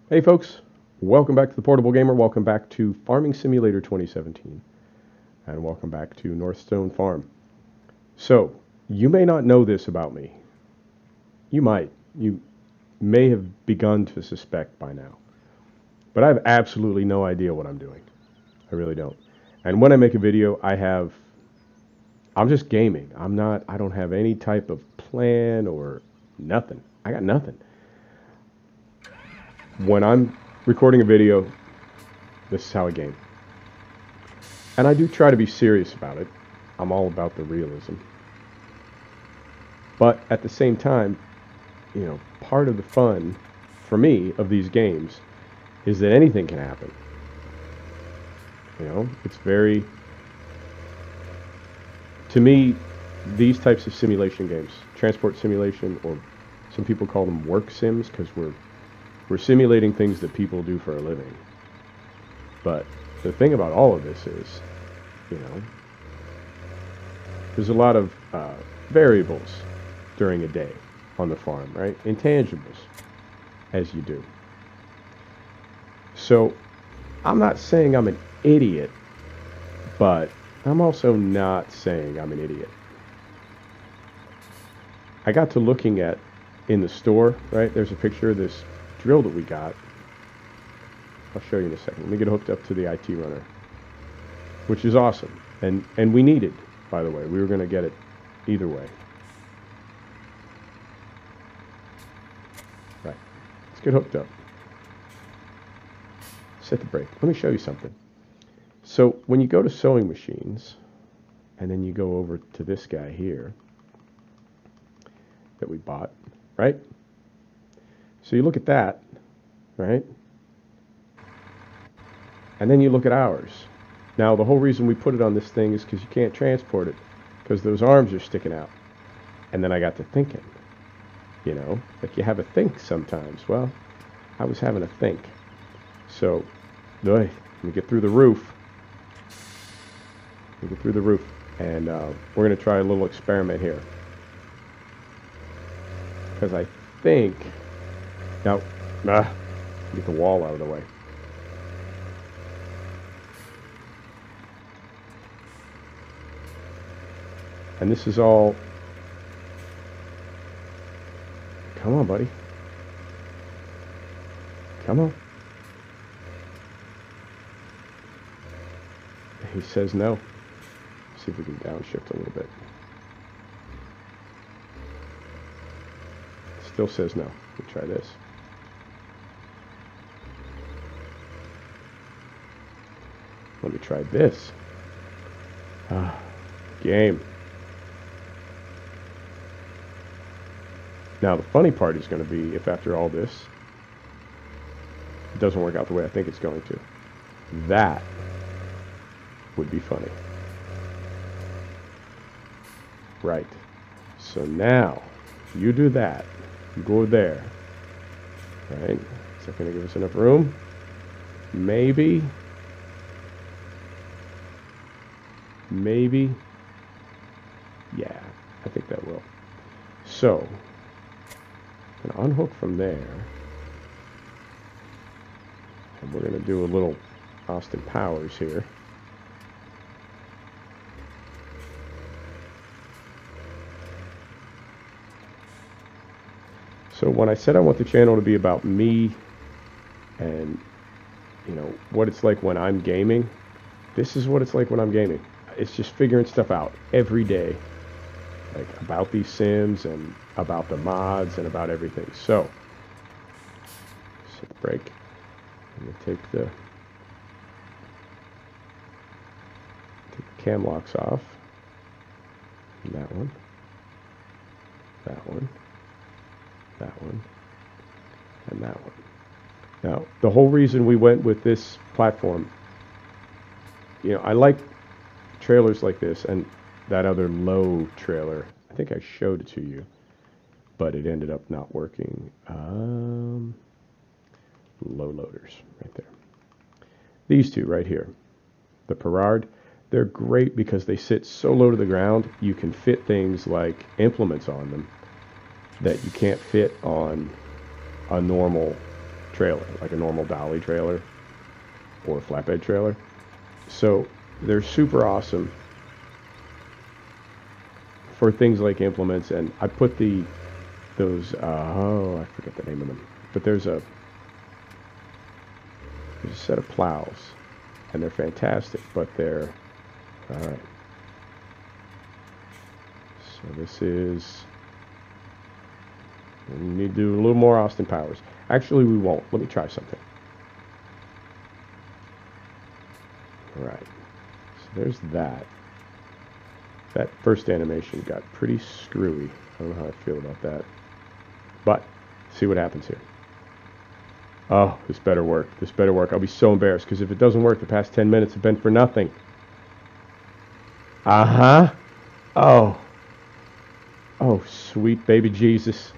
Hey folks, welcome back to the Portable Gamer, welcome back to Farming Simulator 2017, and welcome back to Northstone Farm. So, you may not know this about me. You might. You may have begun to suspect by now. But I have absolutely no idea what I'm doing. I really don't. And when I make a video, I'm just gaming. I don't have any type of plan or nothing. I got nothing. When I'm recording a video, this is how I game. And I do try to be serious about it. I'm all about the realism. But at the same time, part of the fun, for me, of these games is that anything can happen. It's to me, these types of simulation games, transport simulation, or some people call them work sims, because we're simulating things that people do for a living. But the thing about all of this is, there's a lot of variables during a day on the farm, right? Intangibles, as you do. So I'm not saying I'm an idiot, but I'm also not saying I'm an idiot. I got to looking at, in the store, right? There's a picture of this drill that we got. I'll show you in a second. Let me get hooked up to the IT runner, which is awesome. And we need it, by the way. We were going to get it either way. Right. Let's get hooked up. Set the brake. Let me show you something. So when you go to sewing machines, and then you go over to this guy here that we bought, right? So you look at that, right? And then you look at ours. Now, the whole reason we put it on this thing is because you can't transport it, because those arms are sticking out. And then I got to thinking, like you have a think sometimes. Well, I was having a think. So, let me get through the roof. And we're going to try a little experiment here. Because I think... Now, get the wall out of the way. And this is all... Come on, buddy. Come on. He says no. See if we can downshift a little bit. Still says no. Let me try this. Let me try this. Game. Now the funny part is going to be if after all this it doesn't work out the way I think it's going to. That would be funny. Right. So now you do that. You go there. Right? Is that going to give us enough room? Maybe. Maybe. Yeah, I think that will. So, I'm going to unhook from there. And we're going to do a little Austin Powers here. So when I said I want the channel to be about me and, what it's like when I'm gaming, this is what it's like when I'm gaming. It's just figuring stuff out every day, like about these sims and about the mods and about everything. So, set the brake. I'm going to take the cam locks off. And that one. That one. That one. And that one. Now, the whole reason we went with this platform, I like trailers like this and that other low trailer. I think I showed it to you, but it ended up not working. Low loaders right there. These two right here, the Perard, they're great because they sit so low to the ground, you can fit things like implements on them that you can't fit on a normal trailer, like a normal dolly trailer or flatbed trailer. So they're super awesome for things like implements. And I put those oh, I forget the name of them, but there's a set of plows, and they're fantastic, but they're all right. So this is, we need to do a little more Austin Powers. Actually, we won't. Let me try something. All right. So there's that. That first animation got pretty screwy. I don't know how I feel about that. But, see what happens here. Oh, this better work. This better work. I'll be so embarrassed, because if it doesn't work, the past 10 minutes have been for nothing. Uh-huh. Oh. Oh, sweet baby Jesus.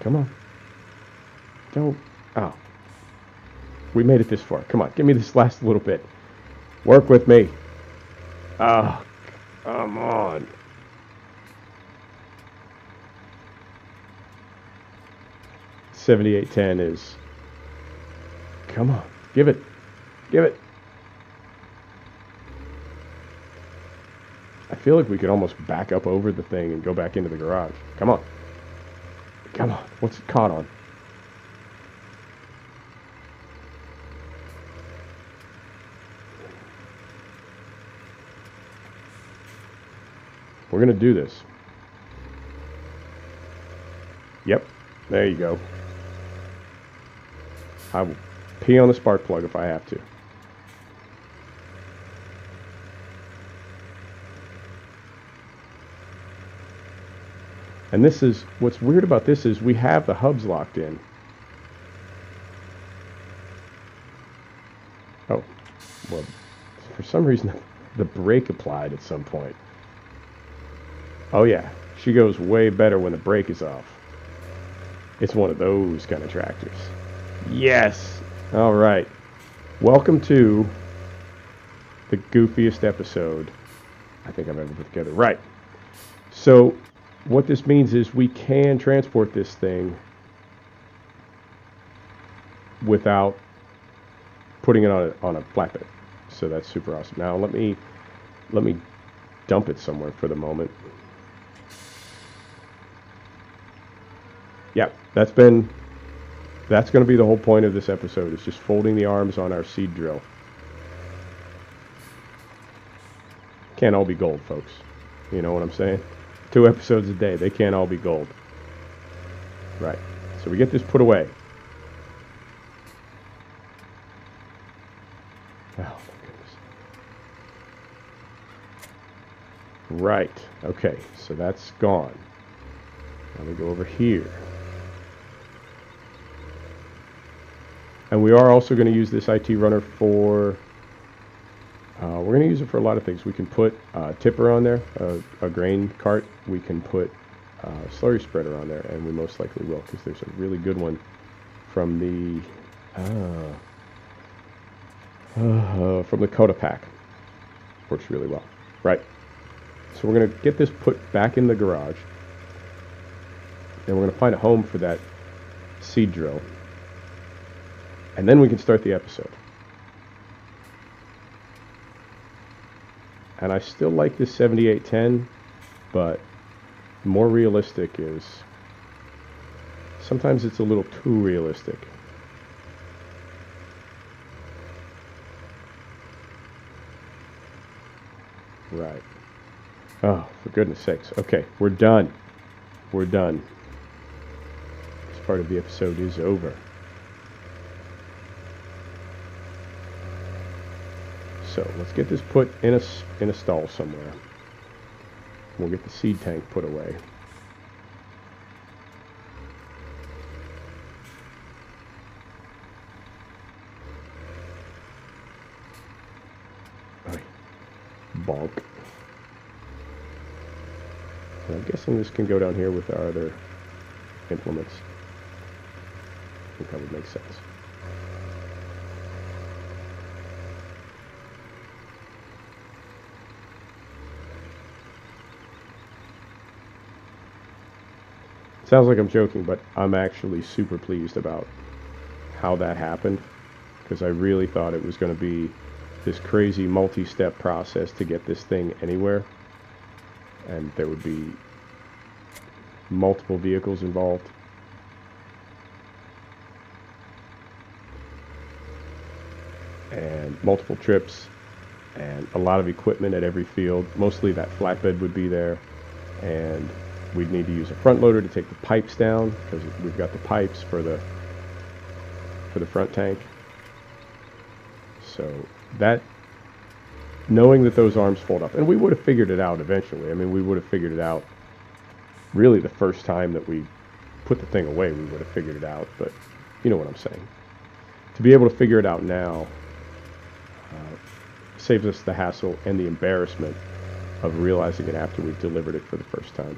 Come on. Don't. Oh. We made it this far. Come on. Give me this last little bit. Work with me. Oh, come on. $78.10 is. Come on. Give it. Give it. I feel like we could almost back up over the thing and go back into the garage. Come on. Come on. What's it caught on? We're going to do this. Yep. There you go. I will pee on the spark plug if I have to. And this is, what's weird about this is we have the hubs locked in. Oh, well, for some reason the brake applied at some point. Oh yeah, she goes way better when the brake is off. It's one of those kind of tractors. Yes! All right. Welcome to the goofiest episode I think I've ever put together. Right. So what this means is we can transport this thing without putting it on a flatbed. So that's super awesome. Now let me dump it somewhere for the moment. Yeah, that's going to be the whole point of this episode, is just folding the arms on our seed drill. Can't all be gold, folks. You know what I'm saying? 2 episodes a day, they can't all be gold. Right. So we get this put away. Oh, my goodness. Right. Okay, so that's gone. Now we go over here. And we are also going to use this IT runner for, we're going to use it for a lot of things. We can put a tipper on there, a grain cart. We can put a slurry spreader on there, and we most likely will, because there's a really good one from the Coda pack. Works really well. Right. So we're going to get this put back in the garage, and we're going to find a home for that seed drill. And then we can start the episode. And I still like this 7810, but more realistic is, sometimes it's a little too realistic. Right. Oh, for goodness sakes. Okay, we're done. We're done. This part of the episode is over. So let's get this put in a stall somewhere. We'll get the seed tank put away. Bonk. So I'm guessing this can go down here with our other implements. I think that would make sense. Sounds like I'm joking, but I'm actually super pleased about how that happened, because I really thought it was going to be this crazy multi-step process to get this thing anywhere, and there would be multiple vehicles involved. And multiple trips and a lot of equipment at every field. Mostly that flatbed would be there, and we'd need to use a front loader to take the pipes down, because we've got the pipes for the front tank. So that, knowing that those arms fold up, and we would have figured it out eventually. I mean, we would have figured it out really the first time that we put the thing away. We would have figured it out, but you know what I'm saying. To be able to figure it out now saves us the hassle and the embarrassment of realizing it after we've delivered it for the first time.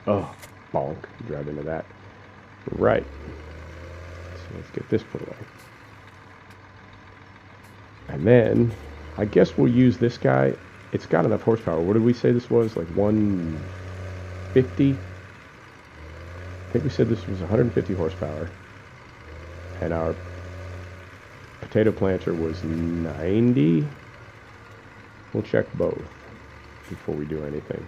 Oh, bonk. Drive into that. Right. So let's get this put away. And then, I guess we'll use this guy. It's got enough horsepower. What did we say this was? Like 150? I think we said this was 150 horsepower. And our potato planter was 90. We'll check both before we do anything.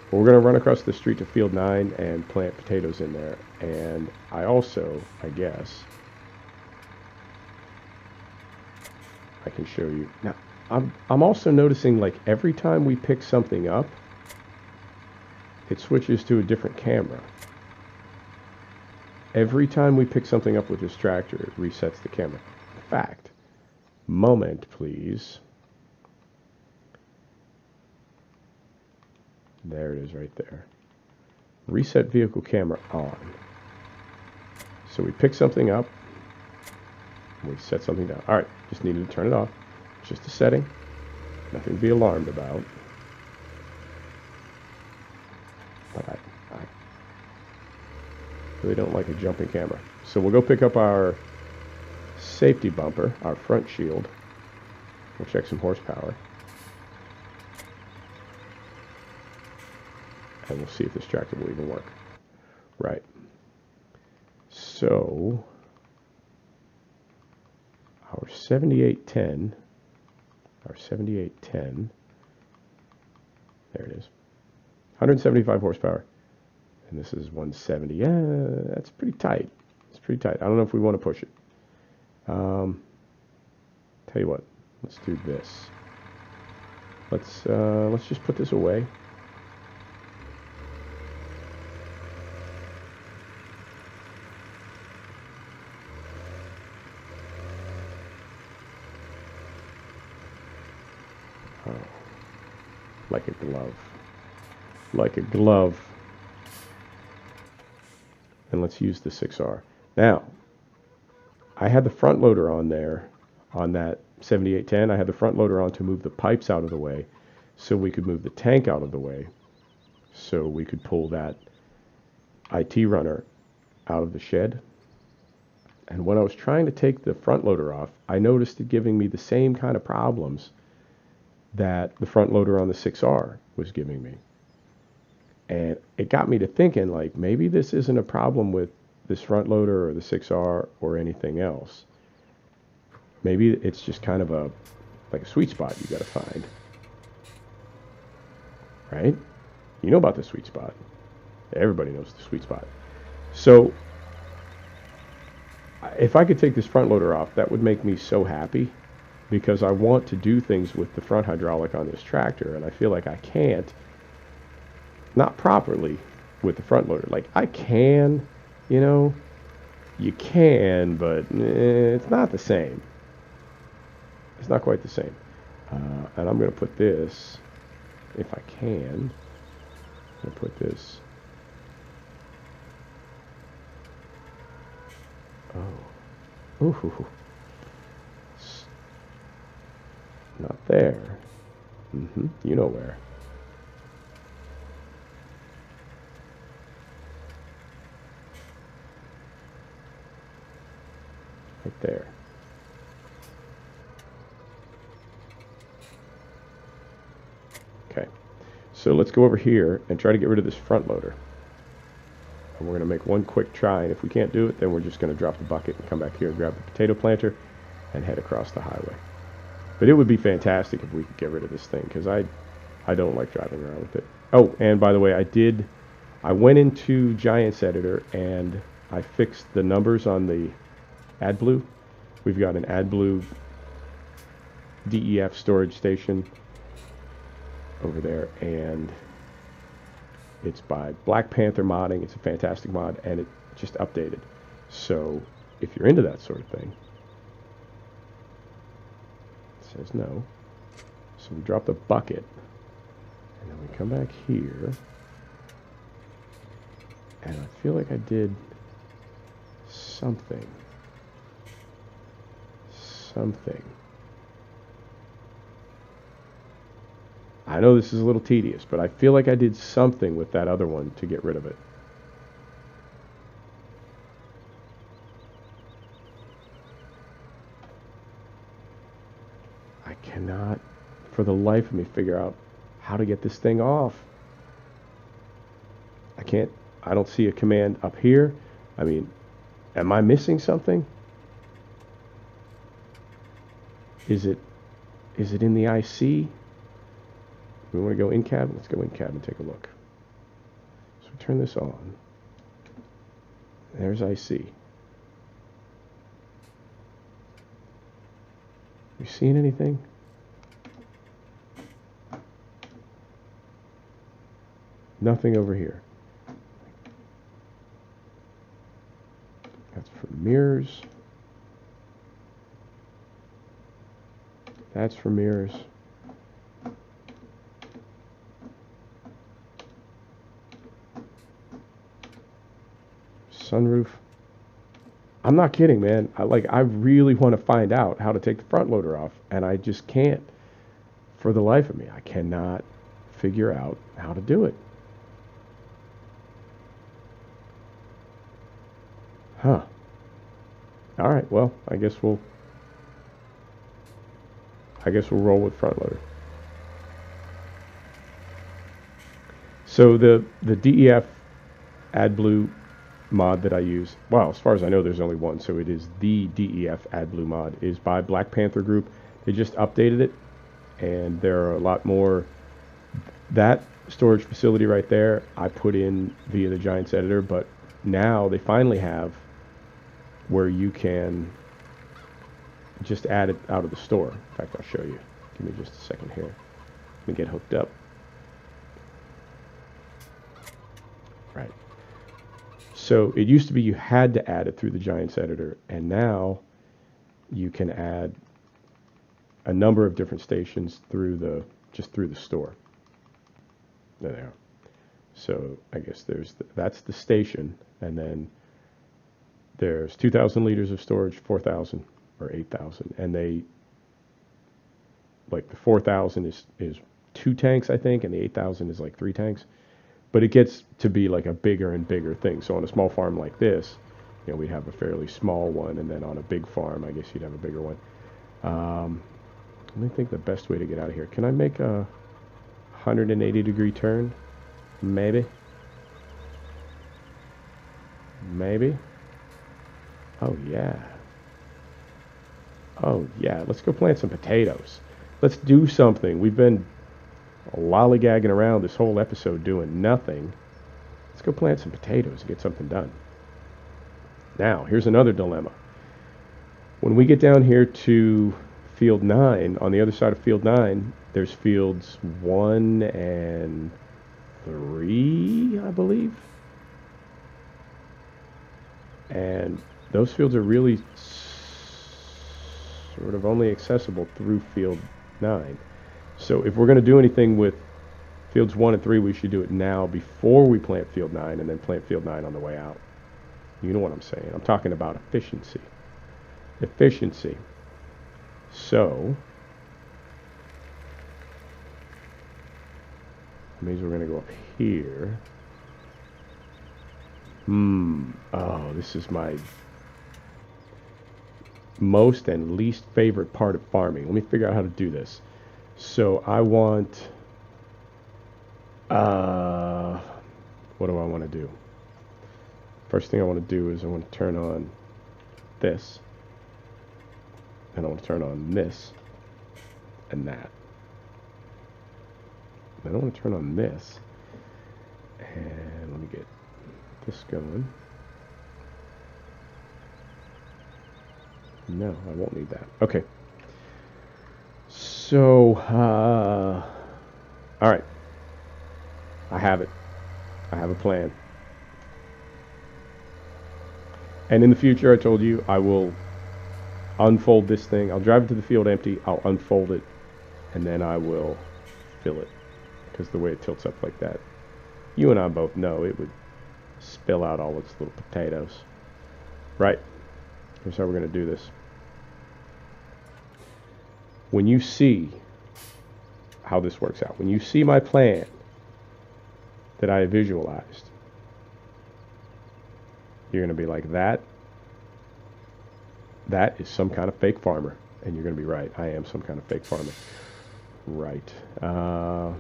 But we're going to run across the street to field 9 and plant potatoes in there. And I also, I guess, I can show you. Now, I'm also noticing, like, every time we pick something up, it switches to a different camera. Every time we pick something up with this tractor, it resets the camera. In fact, moment, please. There it is right there. Reset vehicle camera on. So we pick something up. We set something down. Alright, just needed to turn it off. Just a setting. Nothing to be alarmed about. But I really don't like a jumping camera. So we'll go pick up our safety bumper, our front shield. We'll check some horsepower. And we'll see if this tractor will even work. Right. So, our 7810, there it is, 175 horsepower, and this is 170. Yeah, that's pretty tight. It's pretty tight. I don't know if we want to push it. Tell you what, let's do this. Let's just put this away. Like a glove. Like a glove. And let's use the 6R. Now, I had the front loader on there, on that 7810. I had the front loader on to move the pipes out of the way, so we could move the tank out of the way, so we could pull that IT runner out of the shed. And when I was trying to take the front loader off, I noticed it giving me the same kind of problems that the front loader on the 6R was giving me. And it got me to thinking, like, maybe this isn't a problem with this front loader or the 6R or anything else. Maybe it's just kind of like a sweet spot you got to find. Right? You know about the sweet spot. Everybody knows the sweet spot. So, if I could take this front loader off, that would make me so happy, because I want to do things with the front hydraulic on this tractor, and I feel like I can't, not properly with the front loader. Like, I can, you know, you can, but it's not the same. It's not quite the same. And I'm going to put this, if I can, I'm going to put this, ooh. Not there. You know where. Right there. Okay. So let's go over here and try to get rid of this front loader. And we're going to make one quick try, and if we can't do it, then we're just going to drop the bucket and come back here and grab the potato planter and head across the highway. But it would be fantastic if we could get rid of this thing, because I don't like driving around with it. Oh, and by the way, I went into Giants Editor and I fixed the numbers on the AdBlue. We've got an AdBlue DEF storage station over there, and it's by Black Panther Modding. It's a fantastic mod, and it just updated. So if you're into that sort of thing, it says no. So we drop the bucket, and then we come back here, and I feel like I did something. I know this is a little tedious, but I feel like I did something with that other one to get rid of it. I cannot, for the life of me, figure out how to get this thing off. I don't see a command up here. I mean, am I missing something? Is it in the IC? We want to go in cab? Let's go in cab and take a look. So turn this on. There's IC. You seeing anything? Nothing over here. That's for mirrors. That's for mirrors. Sunroof. I'm not kidding, man. I really want to find out how to take the front loader off, and I just can't. For the life of me, I cannot figure out how to do it. Huh. All right. Well, I guess we'll roll with front loader. So the DEF AdBlue mod that I use, well, as far as I know, there's only one, so it is the DEF AdBlue mod, is by Black Panther Group. They just updated it, and there are a lot more. That storage facility right there, I put in via the Giants Editor, but now they finally have where you can just add it out of the store. In fact, I'll show you. Give me just a second here. Let me get hooked up. Right. So it used to be you had to add it through the Giants Editor, and now you can add a number of different stations through the store. There they are. So I guess that's the station, and then there's 2,000 liters of storage, 4,000 or 8,000, and they, like, the 4,000 is 2 tanks, I think, and the 8,000 is like 3 tanks. But it gets to be like a bigger and bigger thing. So on a small farm like this, you know, we'd have a fairly small one, and then on a big farm, I guess you'd have a bigger one. Let me think the best way to get out of here. Can I make a 180-degree turn? Maybe. Maybe. Oh, yeah. Oh, yeah. Let's go plant some potatoes. Let's do something. We've been lollygagging around this whole episode doing nothing. Let's go plant some potatoes and get something done. Now, here's another dilemma. When we get down here to field 9, on the other side of field 9, there's fields 1 and 3, I believe. And those fields are really sort of only accessible through field 9. So if we're going to do anything with fields 1 and 3, we should do it now before we plant field 9, and then plant field 9 on the way out. You know what I'm saying. I'm talking about efficiency. Efficiency. So that means we're going to go up here. Oh, this is my most and least favorite part of farming. Let me figure out how to do this. So I want, what do I want to do? First thing I want to do is I want to turn on this, and I want to turn on this and that. Then I want to turn on this, and let me get this going. No, I won't need that. Okay. So, all right. I have it. I have a plan. And in the future, I told you, I will unfold this thing. I'll drive it to the field empty. I'll unfold it, and then I will fill it. Because the way it tilts up like that, you and I both know it would spill out all its little potatoes. Right. Here's how we're going to do this. When you see how this works out, when you see my plan that I visualized, you're going to be like, that is some kind of fake farmer. And you're going to be right. I am some kind of fake farmer. Right. All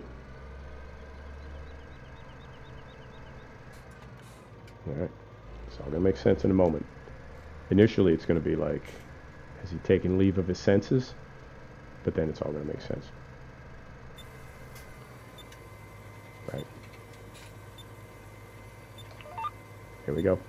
right. It's all going to make sense in a moment. Initially, it's going to be like, has he taken leave of his senses? But then it's all going to make sense. Right. Here we go.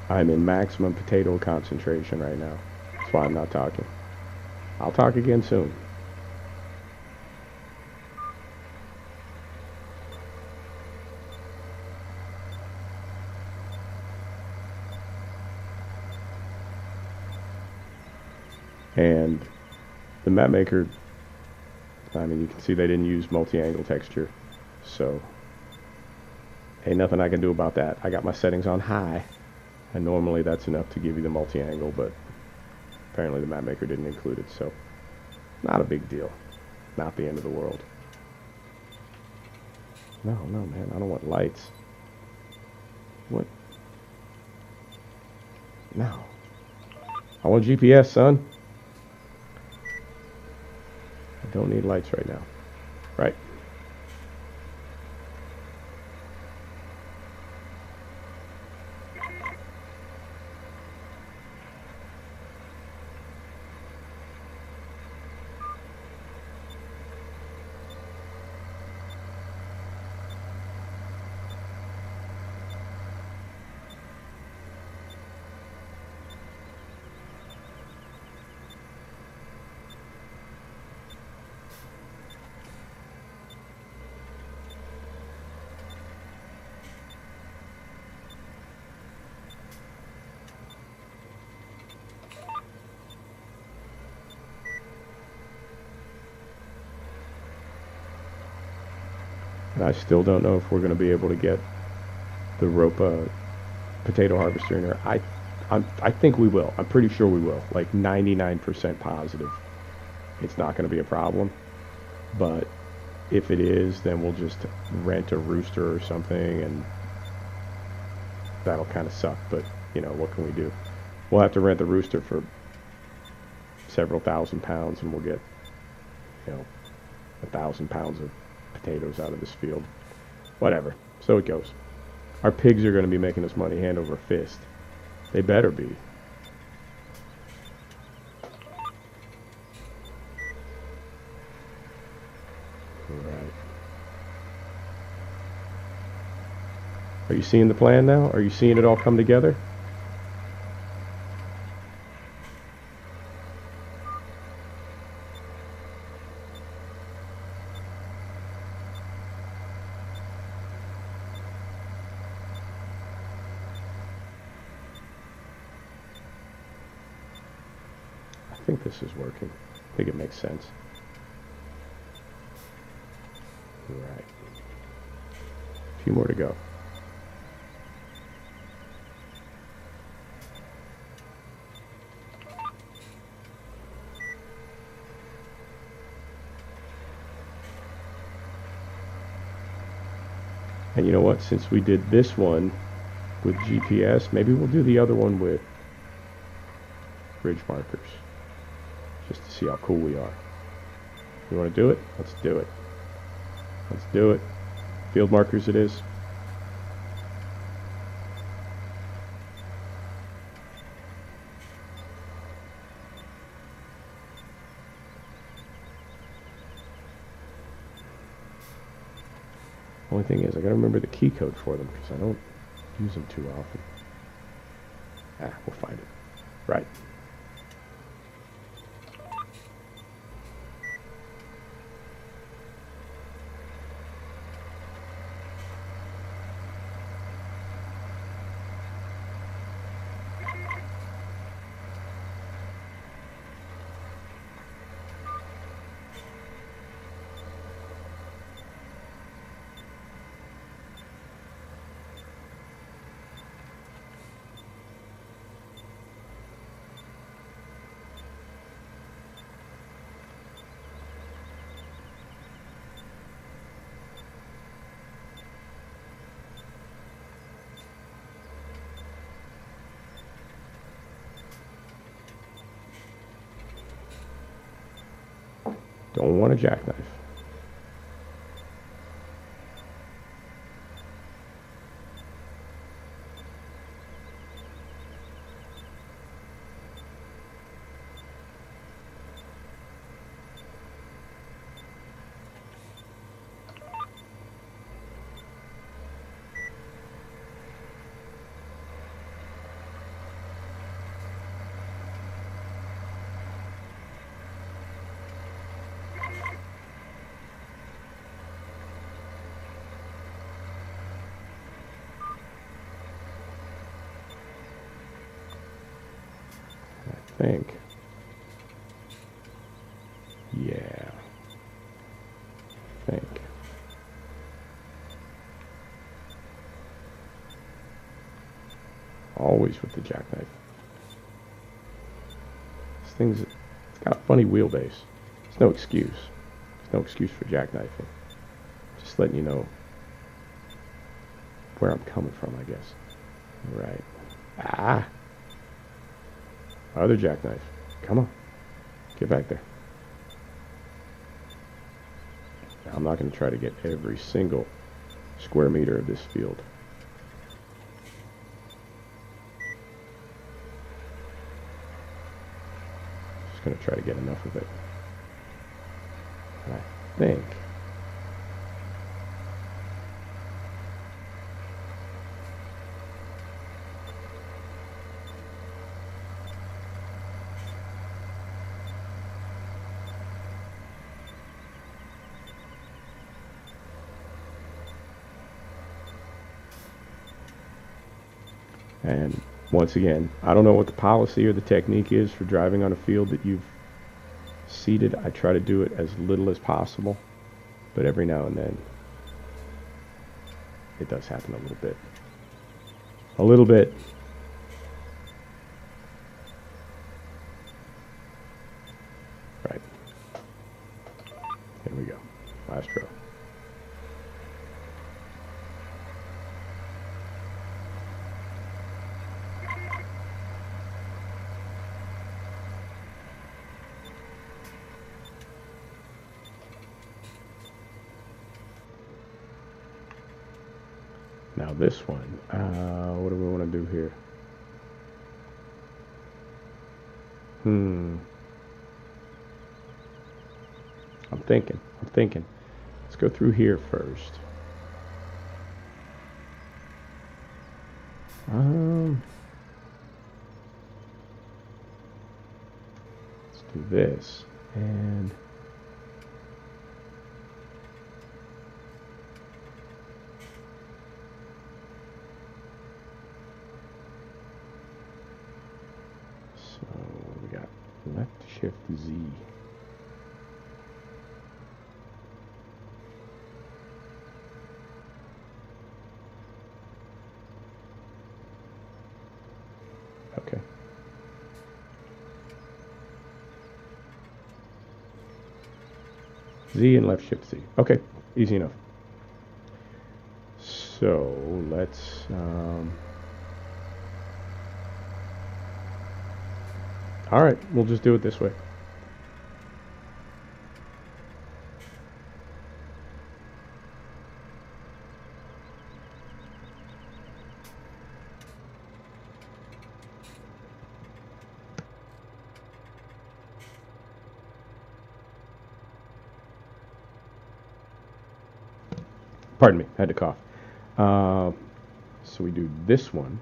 I'm in maximum potato concentration right now. That's why I'm not talking. I'll talk again soon. And the map maker, I mean, you can see they didn't use multi-angle texture, so ain't nothing I can do about that. I got my settings on high, and normally that's enough to give you the multi-angle, but apparently the map maker didn't include it, so not a big deal. Not the end of the world. No, man, I don't want lights. What? No. I want GPS, son. I don't need lights right now. Right. And I still don't know if we're going to be able to get the rope potato harvester in here. I I think we will. I'm pretty sure we will. Like 99% positive. It's not going to be a problem. But if it is, then we'll just rent a rooster or something, and that'll kind of suck. But, you know, what can we do? We'll have to rent the rooster for several £1,000s, and we'll get, you know, 1,000 pounds of potatoes out of this field. Whatever. So it goes. Our pigs are going to be making us money hand over fist. They better be. Right. Are you seeing the plan now? Are you seeing it all come together? I think this is working. I think it makes sense. Right. A few more to go. And you know what? Since we did this one with GPS, maybe we'll do the other one with bridge markers. Just to see how cool we are. You want to do it? Let's do it. Let's do it. Field markers it is. Only thing is, I gotta remember the key code for them because I don't use them too often. We'll find it. Right. Don't want a jackknife. Think. Yeah. Think. Always with the jackknife. This thing's, it's got a funny wheelbase. There's no excuse. There's no excuse for jackknifing. Just letting you know where I'm coming from, I guess. Right. Ah! Other jackknife. Come on. Get back there. I'm not going to try to get every single square meter of this field. Just going to try to get enough of it. And I think and once again, I don't know what the policy or the technique is for driving on a field that you've seeded. I try to do it as little as possible, but every now and then it does happen a little bit. A little bit. Now this one, what do we want to do here? I'm thinking. Let's go through here first. Let's do this, and so we got left shift Z. Okay. Z and left shift Z. Okay, easy enough. So let's all right, we'll just do it this way. Pardon me, I had to cough. So we do this one,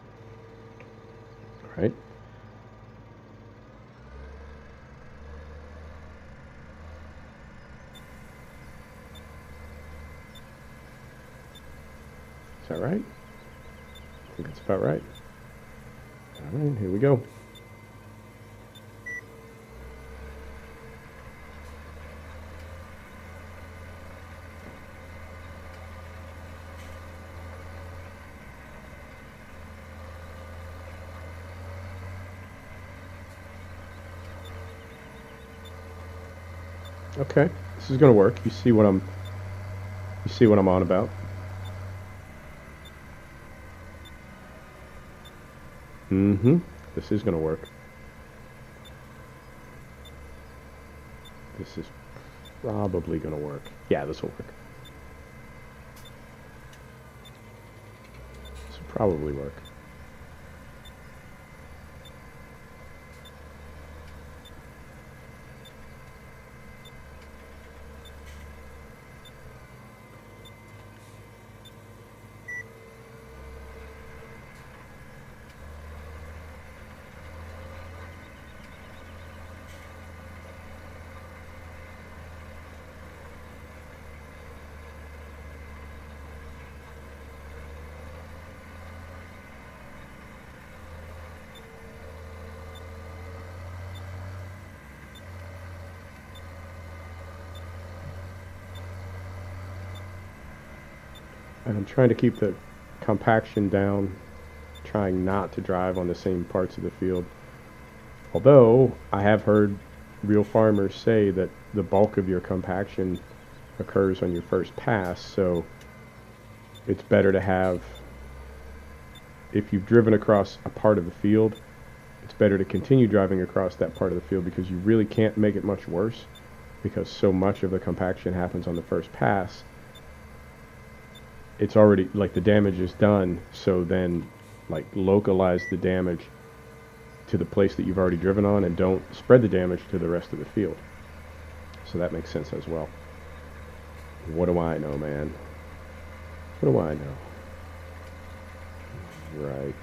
right? Is that right? I think that's about right. All right, here we go. Okay, this is gonna work. You see what I'm on about. This is gonna work. This is probably gonna work. Yeah, this will work. This will probably work. And I'm trying to keep the compaction down, trying not to drive on the same parts of the field. Although I have heard real farmers say that the bulk of your compaction occurs on your first pass, so it's better to have, if you've driven across a part of the field, it's better to continue driving across that part of the field, because you really can't make it much worse, because so much of the compaction happens on the first pass. It's already, like, the damage is done, so then, like, localize the damage to the place that you've already driven on, and don't spread the damage to the rest of the field. So that makes sense as well. What do I know, man? What do I know? Right.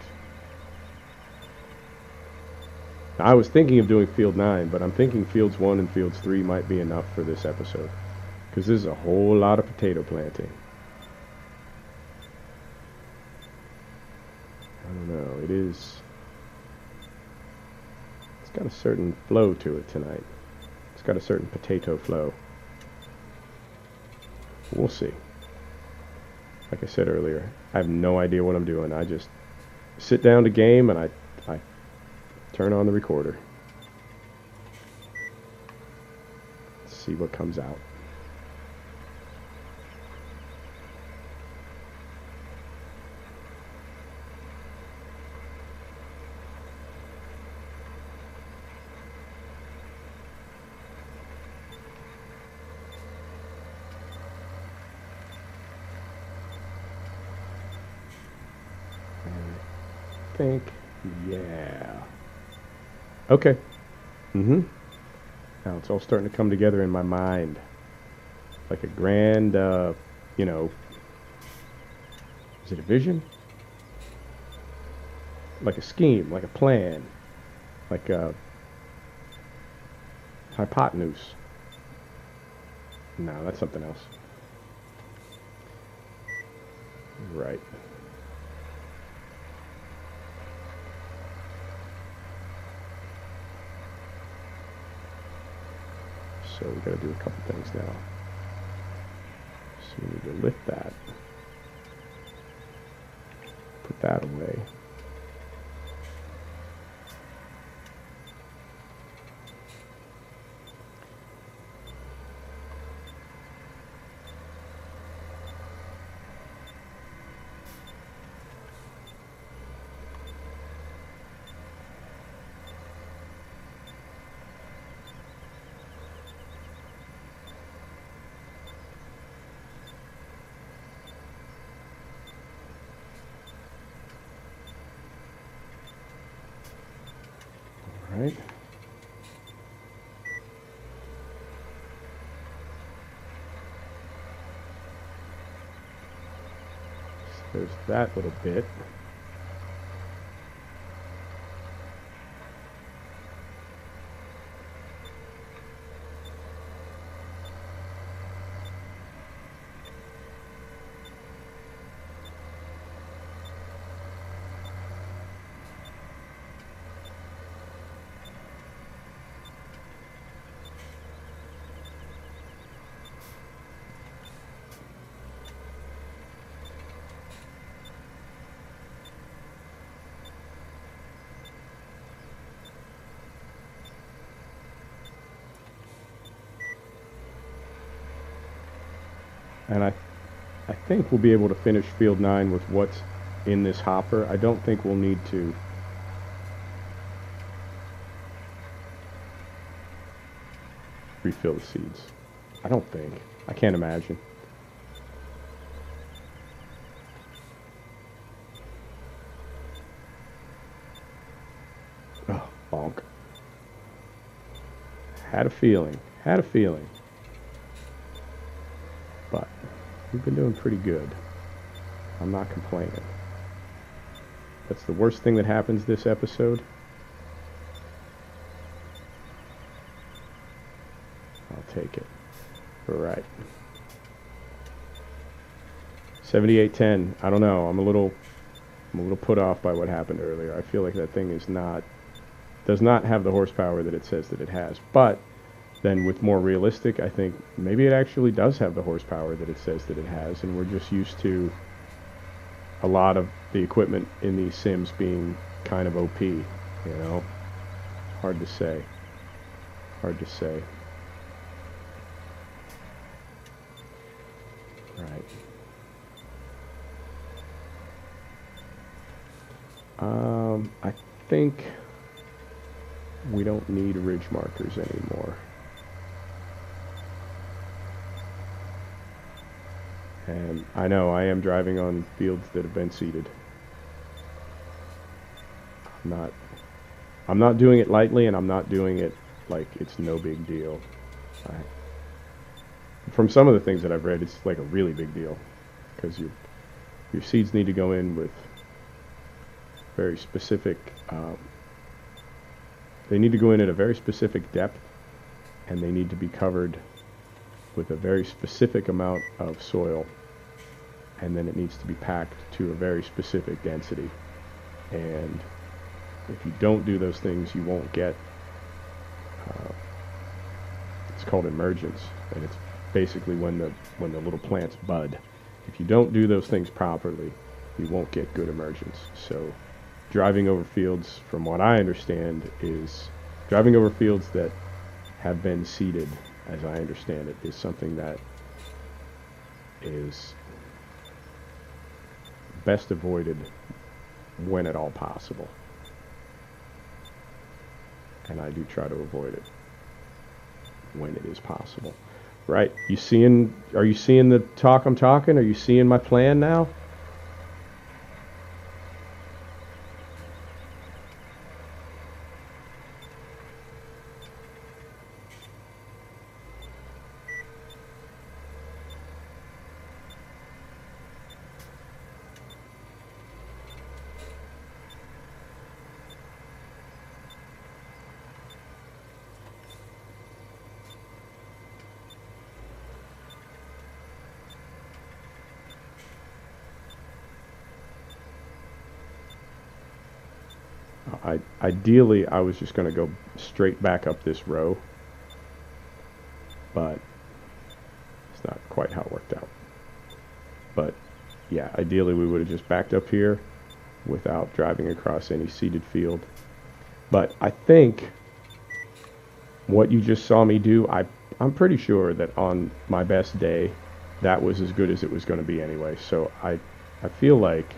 Now, I was thinking of doing field 9, but I'm thinking fields 1 and fields 3 might be enough for this episode, because this is a whole lot of potato planting. I don't know, it's got a certain flow to it tonight. It's got a certain potato flow. We'll see. Like I said earlier, I have no idea what I'm doing. I just sit down to game and I turn on the recorder. See what comes out. think, yeah. Okay. Mm-hmm. Now it's all starting to come together in my mind. Like a grand, you know, is it a vision? Like a scheme, like a plan, like a hypotenuse. No, that's something else. Right. So we got to do a couple things now. So we need to lift that. Put that away. Right. So there's that little bit. And I think we'll be able to finish field 9 with what's in this hopper. I don't think we'll need to refill the seeds. I don't think. I can't imagine. Oh, bonk. Had a feeling. Had a feeling. But we've been doing pretty good. I'm not complaining. That's the worst thing that happens this episode. I'll take it. All right. 7810. I don't know. I'm a little put off by what happened earlier. I feel like that thing does not have the horsepower that it says that it has. But then with more realistic, I think maybe it actually does have the horsepower that it says that it has, and we're just used to a lot of the equipment in these sims being kind of OP, you know? Hard to say. Hard to say. Right. I think we don't need ridge markers anymore. And I know I am driving on fields that have been seeded. I'm not doing it lightly, and I'm not doing it like it's no big deal. From some of the things that I've read, it's like a really big deal, because your seeds need to go in with very specific. They need to go in at a very specific depth, and they need to be covered with a very specific amount of soil, and then it needs to be packed to a very specific density. And if you don't do those things, you won't get, it's called emergence, and it's basically when the little plants bud. If you don't do those things properly, you won't get good emergence. So driving over fields, from what I understand, is driving over fields that have been seeded, as I understand it, is something that is best avoided when at all possible. And I do try to avoid it when it is possible. Right? Are you seeing the talk I'm talking? Are you seeing my plan now? Ideally, I was just going to go straight back up this row, but it's not quite how it worked out. But yeah, ideally we would have just backed up here without driving across any seeded field. But I think what you just saw me do, I'm pretty sure that on my best day, that was as good as it was going to be anyway. So I feel like,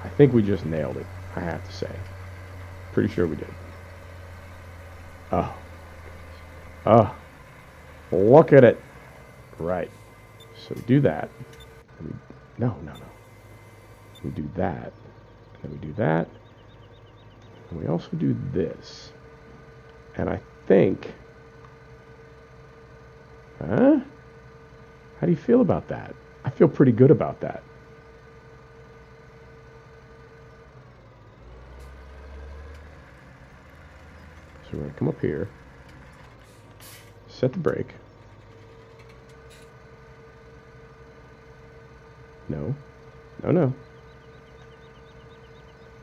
I think we just nailed it, I have to say. Pretty sure we did. Oh, look at it. Right. So we do that. No. We do that. And then we do that. And we also do this. And I think... Huh? How do you feel about that? I feel pretty good about that. So we're going to come up here, set the brake. No.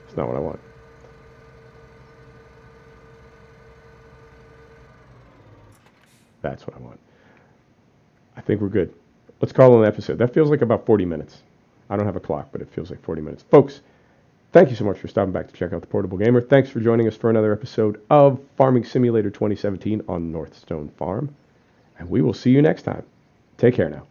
It's not what I want. That's what I want. I think we're good. Let's call it an episode. That feels like about 40 minutes. I don't have a clock, but it feels like 40 minutes. Folks, thank you so much for stopping back to check out The Portable Gamer. Thanks for joining us for another episode of Farming Simulator 2017 on Northstone Farm. And we will see you next time. Take care now.